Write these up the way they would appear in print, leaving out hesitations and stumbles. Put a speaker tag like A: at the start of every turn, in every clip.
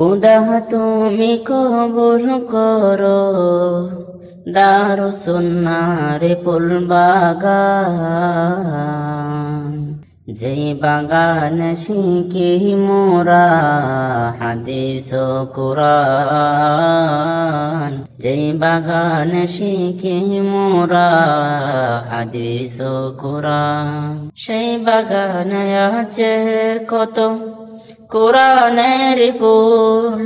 A: খুদা তুমি কবুল করো দারুস সুন্নাহর ফুল বাগান, যেই বাগান শিখি মোরা হাদিস ও কুরআন, যেই বাগান শিখি মোরা হাদিস ও কুরআন। সেই বাগানে আছে কত কোরআনের ফুল,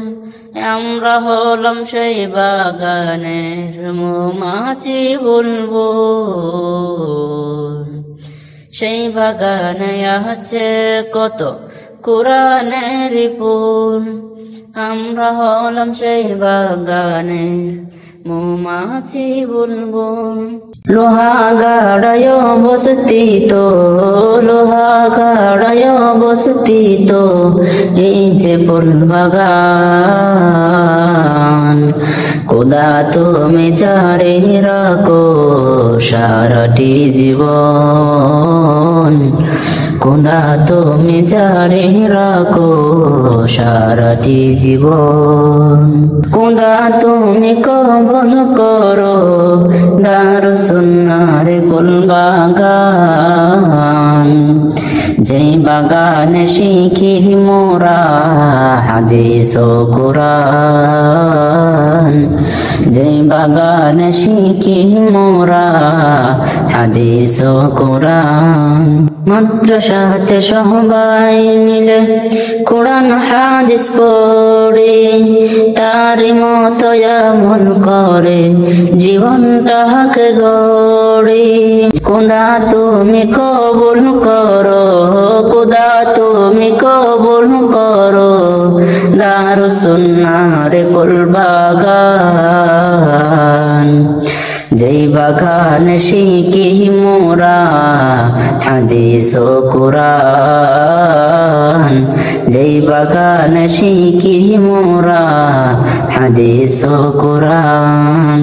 A: আমরা হলাম সেই বাগানের মৌমাছি বুলবুল। সেই বাগানে আছে কত কোরআনের ফুল, আমরা হলাম সেই বাগানের মৌমাছি বুলবুল। লোহা গাড়ায় বসতি তো, লোহা গাড়ায় বসতি তো এই যে ফুল বাগান। খোদা তুমি জারি রাখো সারাটি জীবন, খোদা তুমি জারি রাখো সারাটি জীবন। খোদা তুমি কবুল করো দারুস সুন্নাহর ফুল বাগান, যেই বাগানে শিখি মোরা হাদিস ও কুরআন, যেই বাগানে শিখি মোরা হাদিস ও কুরআন। মাদ্রাসাতে সবাই মিলে কোরআন হাদিস পড়ে, তারি মতো আমল করে জীবনটাকে গড়ে। খোদা তুমি কবুল করো, খোদা তুমি কবুল করো দারুস সুন্নাহর ফুল বাগান, যেই বাগান শিখি মোরা হাদিস ও কুরআন, যেই বাগান শিখি মোরা হাদিস ও কুরআন।